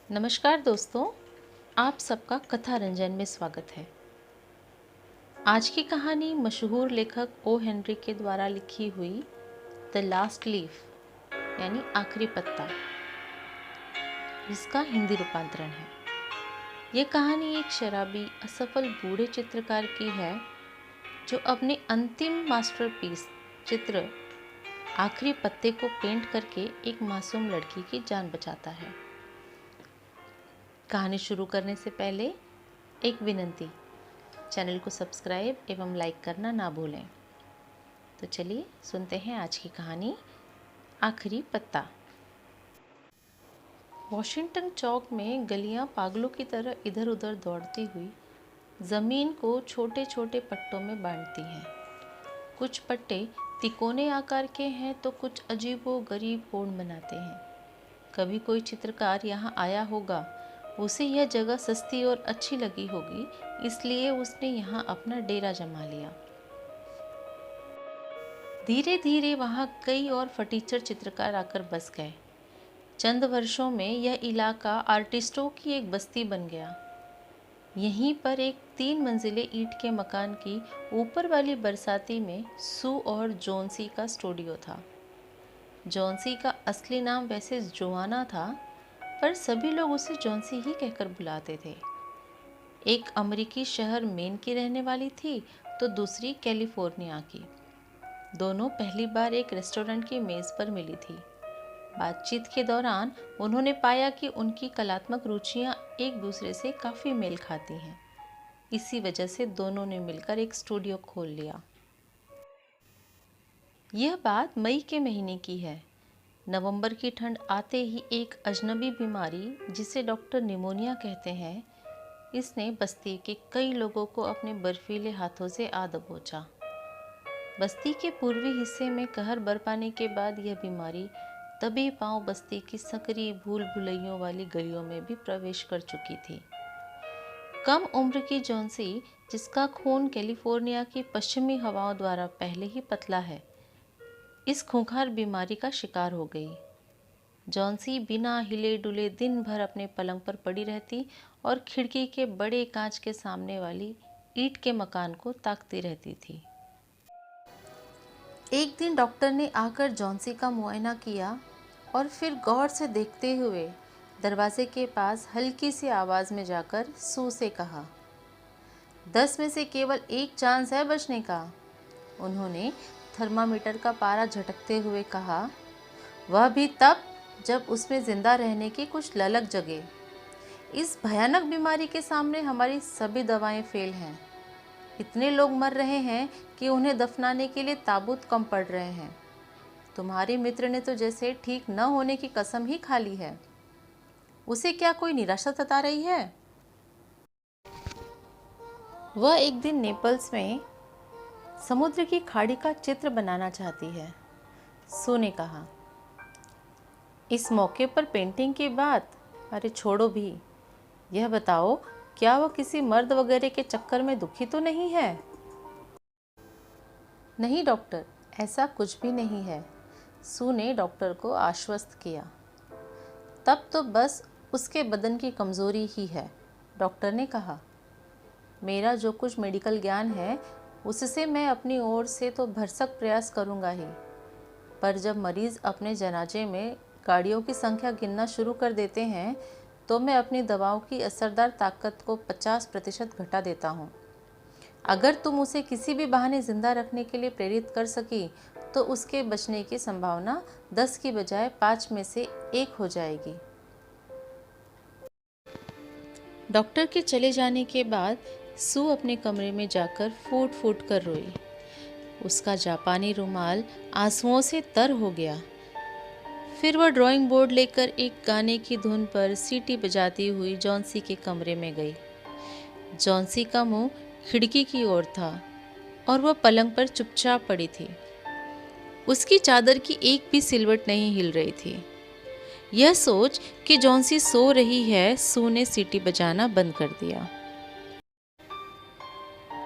नमस्कार दोस्तों, आप सबका कथा रंजन में स्वागत है। आज की कहानी मशहूर लेखक ओ हेनरी के द्वारा लिखी हुई द लास्ट लीफ यानी आखिरी पत्ता, इसका हिंदी रूपांतरण है। ये कहानी एक शराबी असफल बूढ़े चित्रकार की है जो अपने अंतिम मास्टरपीस चित्र आखिरी पत्ते को पेंट करके एक मासूम लड़की की जान बचाता है। कहानी शुरू करने से पहले एक विनती, चैनल को सब्सक्राइब एवं लाइक करना ना भूलें। तो चलिए सुनते हैं आज की कहानी आखिरी पत्ता। वॉशिंगटन चौक में गलियां पागलों की तरह इधर उधर दौड़ती हुई ज़मीन को छोटे छोटे पट्टों में बांटती हैं। कुछ पट्टे तिकोने आकार के हैं तो कुछ अजीबो गरीब कोण बनाते हैं। कभी कोई चित्रकार यहाँ आया होगा, उसे यह जगह सस्ती और अच्छी लगी होगी, इसलिए उसने यहाँ अपना डेरा जमा लिया। धीरे धीरे वहाँ कई और फटीचर चित्रकार आकर बस गए। चंद वर्षों में यह इलाका आर्टिस्टों की एक बस्ती बन गया। यहीं पर एक 3 मंजिले ईंट के मकान की ऊपर वाली बरसाती में सू और जोन्सी का स्टूडियो था। जोन्सी का असली नाम वैसे जोआना था, पर सभी लोग उसे जोन्सी ही कहकर बुलाते थे। एक अमेरिकी शहर मेन की रहने वाली थी तो दूसरी कैलिफोर्निया की। दोनों पहली बार एक रेस्टोरेंट की मेज़ पर मिली थी। बातचीत के दौरान उन्होंने पाया कि उनकी कलात्मक रुचियां एक दूसरे से काफ़ी मेल खाती हैं। इसी वजह से दोनों ने मिलकर एक स्टूडियो खोल लिया। यह बात मई के महीने की है। नवंबर की ठंड आते ही एक अजनबी बीमारी, जिसे डॉक्टर निमोनिया कहते हैं, इसने बस्ती के कई लोगों को अपने बर्फीले हाथों से आ दबोचा। बस्ती के पूर्वी हिस्से में कहर बरपाने के बाद यह बीमारी दबे पांव बस्ती की सकरी भूल भुलैयों वाली गलियों में भी प्रवेश कर चुकी थी। कम उम्र की जोन्सी, जिसका खून कैलिफोर्निया की पश्चिमी हवाओं द्वारा पहले ही पतला है, इस खूंखार बीमारी का शिकार हो गई। जोन्सी बिना हिले डुले दिन भर अपने पलंग पर पड़ी रहती और खिड़की के बड़े कांच के सामने वाली ईंट के मकान को ताकती रहती थी। एक दिन डॉक्टर ने आकर जोन्सी का मुआयना किया और फिर गौर से देखते हुए दरवाजे के पास हल्की सी आवाज़ में जाकर सू से कहा, 10 में से केवल एक चांस है बचने का। उन्होंने थर्मामीटर का पारा झटकते हुए कहा, वह भी तब जब उसमें जिंदा रहने की कुछ ललक जगे। इस भयानक बीमारी के सामने हमारी सभी दवाएं फेल हैं। इतने लोग मर रहे हैं कि उन्हें दफनाने के लिए ताबूत कम पड़ रहे हैं। तुम्हारे मित्र ने तो जैसे ठीक न होने की कसम ही खा ली है। उसे क्या कोई निराशा सता रही है? वह एक दिन नेपल्स में समुद्र की खाड़ी का चित्र बनाना चाहती है, सू ने कहा। इस मौके पर पेंटिंग की बात? अरे छोड़ो भी। यह बताओ, क्या वह किसी मर्द वगैरह के चक्कर में दुखी तो नहीं है? नहीं डॉक्टर, ऐसा कुछ भी नहीं है, सू ने डॉक्टर को आश्वस्त किया। तब तो बस उसके बदन की कमज़ोरी ही है, डॉक्टर ने कहा। मेरा जो कुछ मेडिकल ज्ञान है उससे मैं अपनी ओर से तो भरसक प्रयास करूंगा ही, पर जब मरीज़ अपने जनाजे में गाड़ियों की संख्या गिनना शुरू कर देते हैं तो मैं अपनी दवाओं की असरदार ताकत को 50% घटा देता हूँ। अगर तुम उसे किसी भी बहाने ज़िंदा रखने के लिए प्रेरित कर सकी तो उसके बचने की संभावना 10 की बजाय 5 में से 1 हो जाएगी। डॉक्टर के चले जाने के बाद सू अपने कमरे में जाकर फूट फूट कर रोई। उसका जापानी रुमाल आंसुओं से तर हो गया। फिर वह ड्राइंग बोर्ड लेकर एक गाने की धुन पर सीटी बजाती हुई जोन्सी के कमरे में गई। जोन्सी का मुंह खिड़की की ओर था और वह पलंग पर चुपचाप पड़ी थी। उसकी चादर की एक भी सिलवट नहीं हिल रही थी। यह सोच कि जोन्सी सो रही है, सू ने सीटी बजाना बंद कर दिया।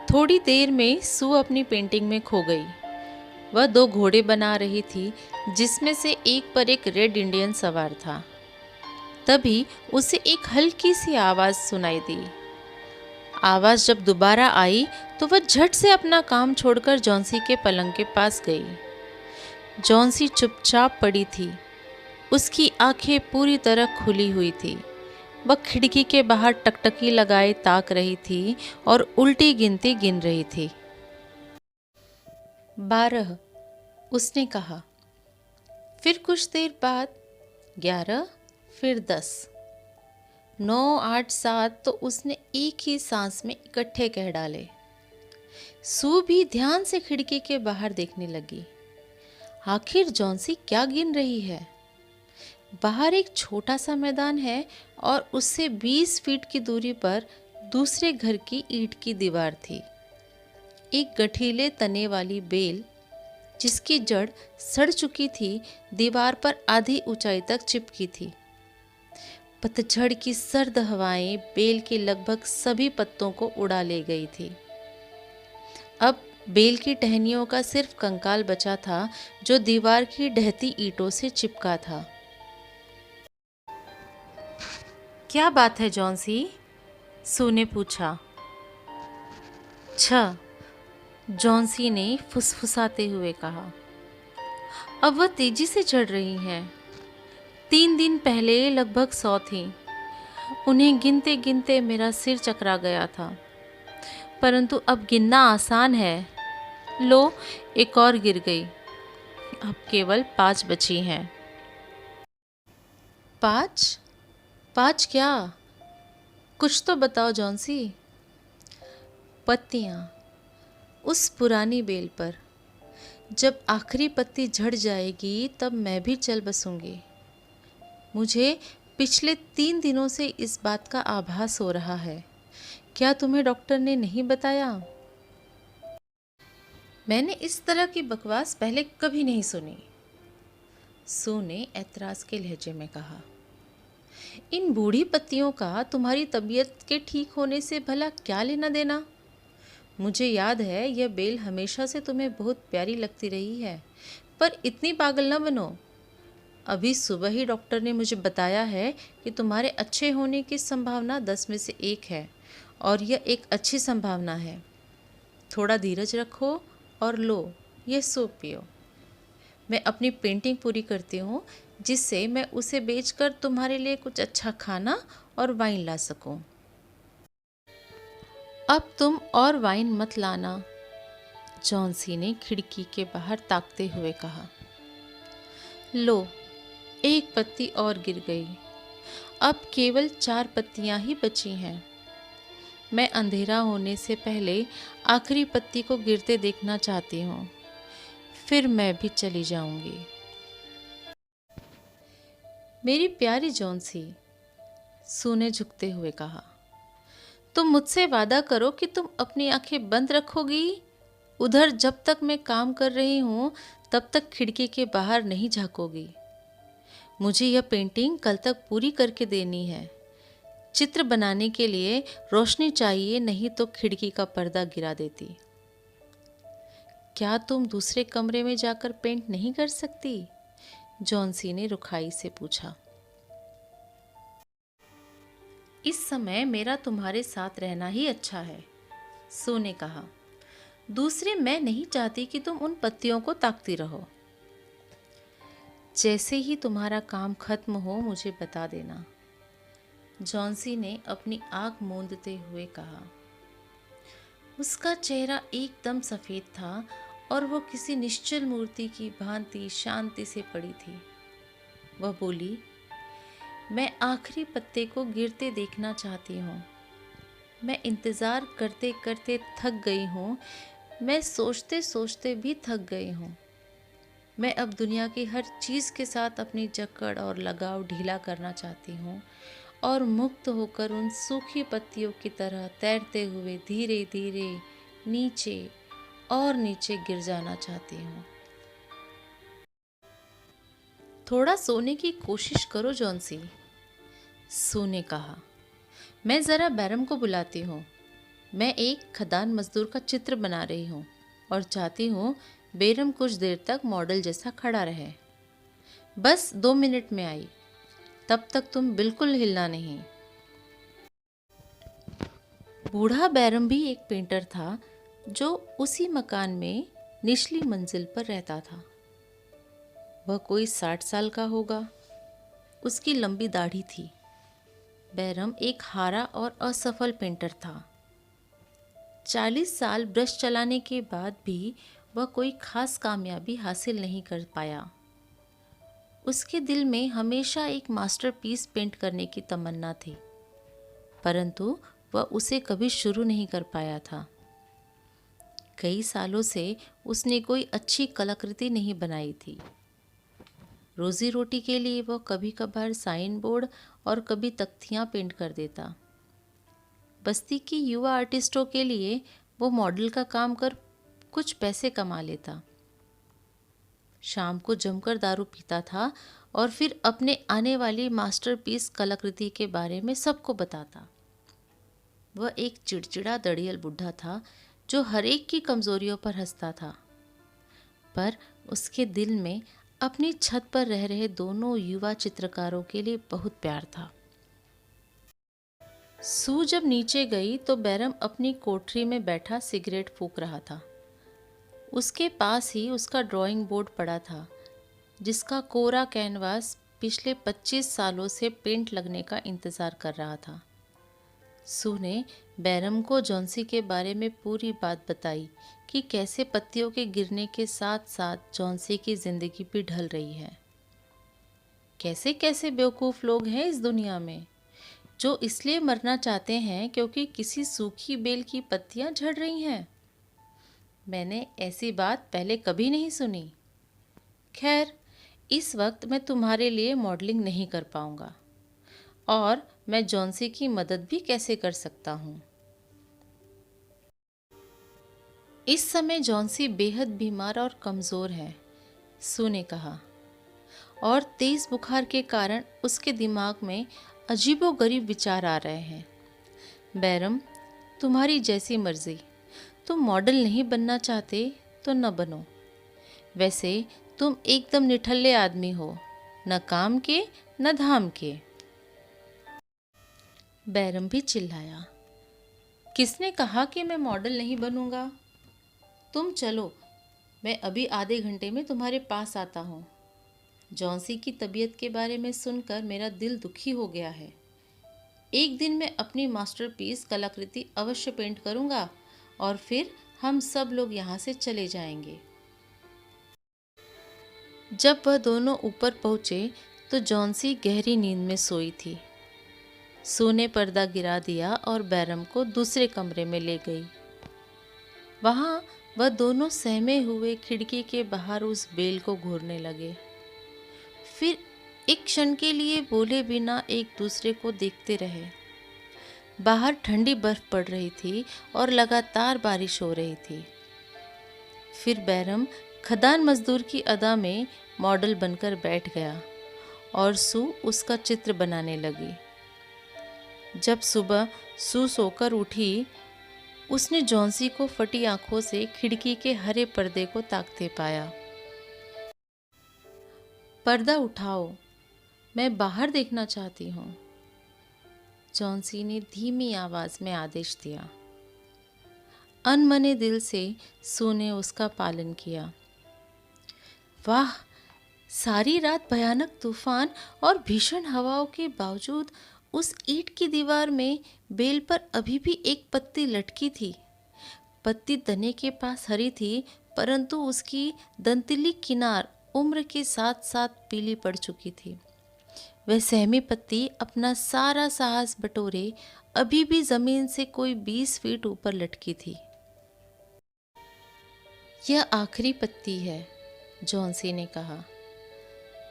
थोड़ी देर में सू अपनी पेंटिंग में खो गई। वह 2 घोड़े बना रही थी, जिसमें से एक पर एक रेड इंडियन सवार था। तभी उसे एक हल्की सी आवाज़ सुनाई दी। आवाज़ जब दोबारा आई तो वह झट से अपना काम छोड़कर जॉन्सी के पलंग के पास गई। जॉन्सी चुपचाप पड़ी थी। उसकी आंखें पूरी तरह खुली हुई थी। वह खिड़की के बाहर टकटकी लगाए ताक रही थी और उल्टी गिनती गिन रही थी। 12, उसने कहा। फिर कुछ देर बाद 11, फिर 10, 9, 8, 7 तो उसने एक ही सांस में इकट्ठे कह डाले। सू भी ध्यान से खिड़की के बाहर देखने लगी। आखिर जॉन्सी क्या गिन रही है? बाहर एक छोटा सा मैदान है और उससे 20 फीट की दूरी पर दूसरे घर की ईंट की दीवार थी। एक गठीले तने वाली बेल जिसकी जड़ सड़ चुकी थी, दीवार पर आधी ऊंचाई तक चिपकी थी। पतझड़ की सर्द हवाएं बेल के लगभग सभी पत्तों को उड़ा ले गई थी। अब बेल की टहनियों का सिर्फ कंकाल बचा था जो दीवार की ढहती ईंटों से चिपका था। क्या बात है जॉन्सी? सू ने पूछा। 6, जॉन्सी ने फुसफुसाते हुए कहा। अब वह तेजी से चढ़ रही हैं। 3 दिन पहले लगभग 100 थी। उन्हें गिनते गिनते मेरा सिर चकरा गया था, परंतु अब गिनना आसान है। लो, एक और गिर गई। अब केवल 5 बची हैं। 5? 5 क्या? कुछ तो बताओ जॉन्सी। पत्तियां उस पुरानी बेल पर। जब आखिरी पत्ती झड़ जाएगी तब मैं भी चल बसूंगी। मुझे पिछले 3 दिनों से इस बात का आभास हो रहा है। क्या तुम्हें डॉक्टर ने नहीं बताया? मैंने इस तरह की बकवास पहले कभी नहीं सुनी, सू ने ऐतराज के लहजे में कहा। इन बूढ़ी पत्तियों का तुम्हारी तबीयत के ठीक होने से भला क्या लेना देना? मुझे याद है यह बेल हमेशा से तुम्हें बहुत प्यारी लगती रही है, पर इतनी पागल न बनो। अभी सुबह ही डॉक्टर ने मुझे बताया है कि तुम्हारे अच्छे होने की संभावना 10 में से 1 है और यह एक अच्छी संभावना है। थोड़ा धीरज रखो और लो, यह सूप पियो। मैं अपनी पेंटिंग पूरी करती हूँ जिससे मैं उसे बेचकर तुम्हारे लिए कुछ अच्छा खाना और वाइन ला सकूं। अब तुम और वाइन मत लाना, जॉन्सी ने खिड़की के बाहर ताकते हुए कहा। लो, एक पत्ती और गिर गई। अब केवल 4 पत्तियां ही बची हैं। मैं अंधेरा होने से पहले आखिरी पत्ती को गिरते देखना चाहती हूँ, फिर मैं भी चली जाऊंगी। मेरी प्यारी जॉन्सी, सू ने झुकते हुए कहा, तुम मुझसे वादा करो कि तुम अपनी आंखें बंद रखोगी। उधर जब तक मैं काम कर रही हूँ तब तक खिड़की के बाहर नहीं झांकोगी। मुझे यह पेंटिंग कल तक पूरी करके देनी है। चित्र बनाने के लिए रोशनी चाहिए, नहीं तो खिड़की का पर्दा गिरा देती। क्या तुम दूसरे कमरे में जाकर पेंट नहीं कर सकती? जॉन्सी ने रुखाई से पूछा। इस समय मेरा तुम्हारे साथ रहना ही अच्छा है, सू ने कहा। दूसरे, मैं नहीं चाहती कि तुम उन पत्तियों को ताकती रहो। जैसे ही तुम्हारा काम खत्म हो मुझे बता देना, जॉन्सी ने अपनी आँख मूंदते हुए कहा। उसका चेहरा एकदम सफ़ेद था और वो किसी निश्चल मूर्ति की भांति शांति से पड़ी थी। वह बोली, मैं आखिरी पत्ते को गिरते देखना चाहती हूँ। मैं इंतज़ार करते करते थक गई हूँ। मैं सोचते सोचते भी थक गई हूँ। मैं अब दुनिया की हर चीज़ के साथ अपनी जकड़ और लगाव ढीला करना चाहती हूँ और मुक्त होकर उन सूखी पत्तियों की तरह तैरते हुए धीरे धीरे नीचे और नीचे गिर जाना चाहती हूँ। थोड़ा सोने की कोशिश करो जॉन्सी, सू ने कहा। मैं ज़रा बैरम को बुलाती हूँ। मैं एक खदान मजदूर का चित्र बना रही हूँ और चाहती हूँ बैरम कुछ देर तक मॉडल जैसा खड़ा रहे। बस 2 मिनट में आई। तब तक तुम बिल्कुल हिलना नहीं। बूढ़ा बैरम भी एक पेंटर था जो उसी मकान में निचली मंजिल पर रहता था। वह कोई 60 साल का होगा। उसकी लंबी दाढ़ी थी। बैरम एक हारा और असफल पेंटर था। 40 साल ब्रश चलाने के बाद भी वह कोई खास कामयाबी हासिल नहीं कर पाया। उसके दिल में हमेशा एक मास्टरपीस पेंट करने की तमन्ना थी, परंतु वह उसे कभी शुरू नहीं कर पाया था। कई सालों से उसने कोई अच्छी कलाकृति नहीं बनाई थी। रोजी रोटी के लिए वह कभी कभार साइन बोर्ड और कभी तख्तियाँ पेंट कर देता। बस्ती की युवा आर्टिस्टों के लिए वो मॉडल का काम कर कुछ पैसे कमा लेता। शाम को जमकर दारू पीता था और फिर अपने आने वाली मास्टरपीस कलाकृति के बारे में सबको बताता। वह एक चिड़चिड़ा दड़ियल बुढ़ा था जो हर एक की कमजोरियों पर हंसता था, पर उसके दिल में अपनी छत पर रह रहे दोनों युवा चित्रकारों के लिए बहुत प्यार था। सू जब नीचे गई तो बैरम अपनी कोठरी में बैठा सिगरेट फूंक रहा था। उसके पास ही उसका ड्राइंग बोर्ड पड़ा था, जिसका कोरा कैनवास पिछले 25 सालों से पेंट लगने का इंतज़ार कर रहा था। सू ने बैरम को जॉन्सी के बारे में पूरी बात बताई कि कैसे पत्तियों के गिरने के साथ साथ जॉन्सी की ज़िंदगी भी ढल रही है। कैसे कैसे बेवकूफ़ लोग हैं इस दुनिया में, जो इसलिए मरना चाहते हैं क्योंकि किसी सूखी बेल की पत्तियां झड़ रही हैं। मैंने ऐसी बात पहले कभी नहीं सुनी। खैर, इस वक्त मैं तुम्हारे लिए मॉडलिंग नहीं कर पाऊंगा, और मैं जॉन्सी की मदद भी कैसे कर सकता हूँ। इस समय जॉन्सी बेहद बीमार और कमज़ोर है, सू ने कहा, और तेज़ बुखार के कारण उसके दिमाग में अजीबोगरीब विचार आ रहे हैं। बैरम, तुम्हारी जैसी मर्जी। तुम मॉडल नहीं बनना चाहते तो न बनो। वैसे तुम एकदम निठल्ले आदमी हो, न काम के न धाम के। बैरम भी चिल्लाया, किसने कहा कि मैं मॉडल नहीं बनूंगा? तुम चलो, मैं अभी आधे घंटे में तुम्हारे पास आता हूँ। जॉन्सी की तबीयत के बारे में सुनकर मेरा दिल दुखी हो गया है। एक दिन मैं अपनी मास्टरपीस कलाकृति अवश्य पेंट करूँगा और फिर हम सब लोग यहाँ से चले जाएंगे। जब वह दोनों ऊपर पहुँचे तो जॉन्सी गहरी नींद में सोई थी। सू ने पर्दा गिरा दिया और बैरम को दूसरे कमरे में ले गई। वहाँ वह दोनों सहमे हुए खिड़की के बाहर उस बेल को घूरने लगे। फिर एक क्षण के लिए बोले बिना एक दूसरे को देखते रहे। बाहर ठंडी बर्फ पड़ रही थी और लगातार बारिश हो रही थी। फिर बैरम खदान मजदूर की अदा में मॉडल बनकर बैठ गया और सू उसका चित्र बनाने लगी। जब सुबह सू सोकर उठी, उसने जॉन्सी को फटी आंखों से खिड़की के हरे पर्दे को ताकते पाया। पर्दा उठाओ, मैं बाहर देखना चाहती हूँ, जॉन्सी ने धीमी आवाज में आदेश दिया। अनमने दिल से सू ने उसका पालन किया। वाह, सारी रात भयानक तूफान और भीषण हवाओं के बावजूद उस ईंट की दीवार में बेल पर अभी भी एक पत्ती लटकी थी। पत्ती तने के पास हरी थी, परंतु उसकी दंतिली किनार उम्र के साथ साथ पीली पड़ चुकी थी। वह सहमी पत्ती अपना सारा साहस बटोरे अभी भी जमीन से कोई 20 फीट ऊपर लटकी थी। यह आखिरी पत्ती है, जॉन्सी ने कहा।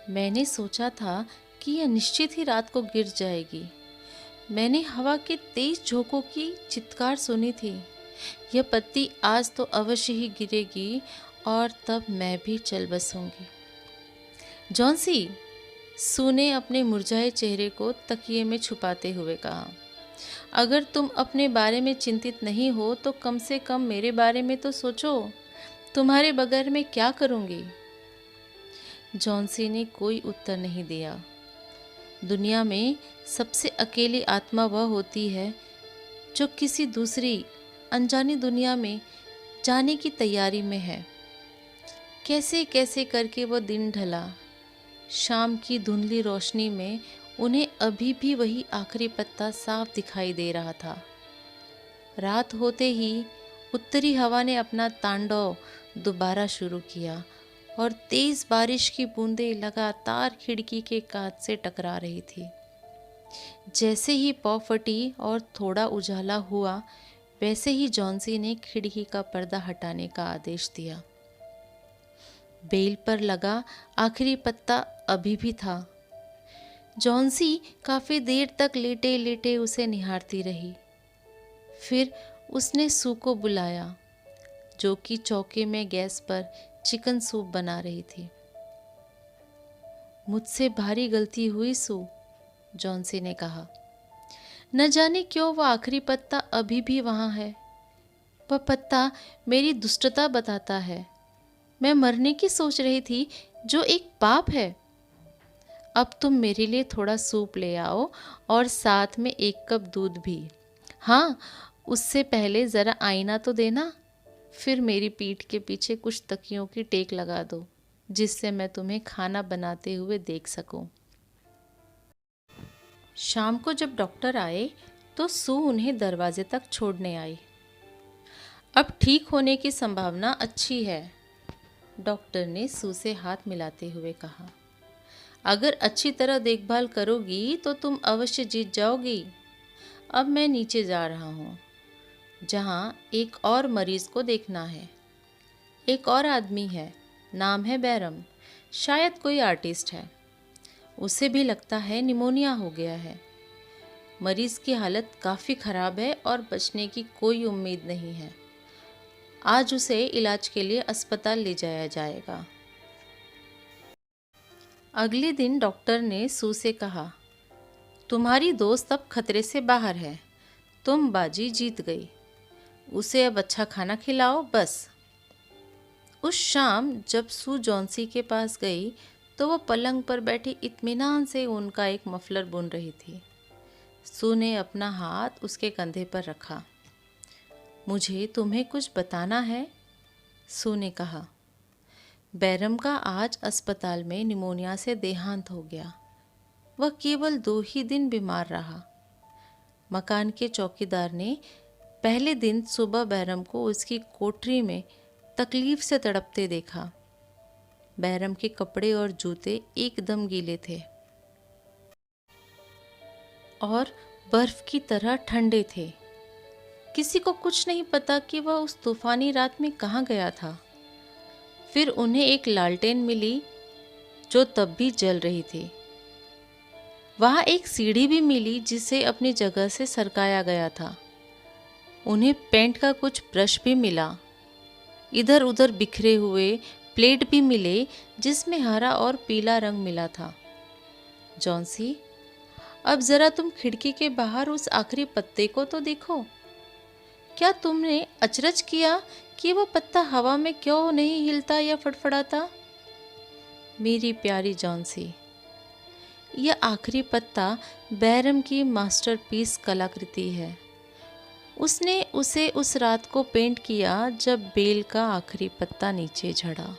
मैंने सोचा था कि यह निश्चित ही रात को गिर जाएगी। मैंने हवा के तेज झोंकों की चित्कार सुनी थी। यह पत्ती आज तो अवश्य ही गिरेगी और तब मैं भी चल बसूंगी। जॉन्सी, सू ने अपने मुरझाए चेहरे को तकिए में छुपाते हुए कहा, अगर तुम अपने बारे में चिंतित नहीं हो तो कम से कम मेरे बारे में तो सोचो। तुम्हारे बगैर मैं क्या करूंगी? जॉन्सी ने कोई उत्तर नहीं दिया। दुनिया में सबसे अकेली आत्मा वह होती है जो किसी दूसरी अनजानी दुनिया में जाने की तैयारी में है। कैसे कैसे करके वो दिन ढला। शाम की धुंधली रोशनी में उन्हें अभी भी वही आखिरी पत्ता साफ दिखाई दे रहा था। रात होते ही उत्तरी हवा ने अपना तांडव दोबारा शुरू किया और तेज बारिश की बूंदें लगातार खिड़की के कांच से टकरा रही थी। जैसे ही पौ फटी और थोड़ा उजाला हुआ, वैसे ही जॉन्सी ने खिड़की का पर्दा हटाने का आदेश दिया। बेल पर लगा आखिरी पत्ता अभी भी था। जॉन्सी काफी देर तक लेटे लेटे उसे निहारती रही। फिर उसने सू को बुलाया, जो कि चौके में गैस पर चिकन सूप बना रही थी। मुझसे भारी गलती हुई सू, जॉन्सी ने कहा। न जाने क्यों वह आखिरी पत्ता अभी भी वहां है। वह पत्ता मेरी दुष्टता बताता है। मैं मरने की सोच रही थी, जो एक पाप है। अब तुम मेरे लिए थोड़ा सूप ले आओ और साथ में 1 कप दूध भी। हाँ, उससे पहले ज़रा आईना तो देना। फिर मेरी पीठ के पीछे कुछ तकियों की टेक लगा दो, जिससे मैं तुम्हें खाना बनाते हुए देख सकूं। शाम को जब डॉक्टर आए तो सू उन्हें दरवाजे तक छोड़ने आई। अब ठीक होने की संभावना अच्छी है, डॉक्टर ने सू से हाथ मिलाते हुए कहा। अगर अच्छी तरह देखभाल करोगी तो तुम अवश्य जीत जाओगी। अब मैं नीचे जा रहा हूँ, जहाँ एक और मरीज को देखना है। एक और आदमी है, नाम है बैरम, शायद कोई आर्टिस्ट है। उसे भी लगता है निमोनिया हो गया है। मरीज की हालत काफ़ी ख़राब है और बचने की कोई उम्मीद नहीं है। आज उसे इलाज के लिए अस्पताल ले जाया जाएगा। अगले दिन डॉक्टर ने सू से कहा, तुम्हारी दोस्त अब खतरे से बाहर है। तुम बाजी जीत गई। उसे अब अच्छा खाना खिलाओ बस। उस शाम जब सू जॉन्सी के पास गई तो वह पलंग पर बैठी इत्मीनान से उनका एक मफलर बुन रही थी। सू ने अपना हाथ उसके कंधे पर रखा। मुझे तुम्हें कुछ बताना है, सू ने कहा। बैरम का आज अस्पताल में निमोनिया से देहांत हो गया। वह केवल 2 ही दिन बीमार रहा। मकान के चौकीदार ने पहले दिन सुबह बैरम को उसकी कोठरी में तकलीफ से तड़पते देखा। बैरम के कपड़े और जूते एकदम गीले थे और बर्फ की तरह ठंडे थे। किसी को कुछ नहीं पता कि वह उस तूफानी रात में कहाँ गया था। फिर उन्हें एक लालटेन मिली, जो तब भी जल रही थी। वहाँ एक सीढ़ी भी मिली, जिसे अपनी जगह से सरकाया गया था। उन्हें पेंट का कुछ ब्रश भी मिला। इधर उधर बिखरे हुए प्लेट भी मिले, जिसमें हरा और पीला रंग मिला था। जॉन्सी, अब जरा तुम खिड़की के बाहर उस आखिरी पत्ते को तो देखो। क्या तुमने अचरज किया कि वह पत्ता हवा में क्यों नहीं हिलता या फड़फड़ाता? मेरी प्यारी जॉन्सी, यह आखिरी पत्ता बैरम की मास्टरपीस कलाकृति है। उसने उसे उस रात को पेंट किया जब बेल का आखिरी पत्ता नीचे झड़ा।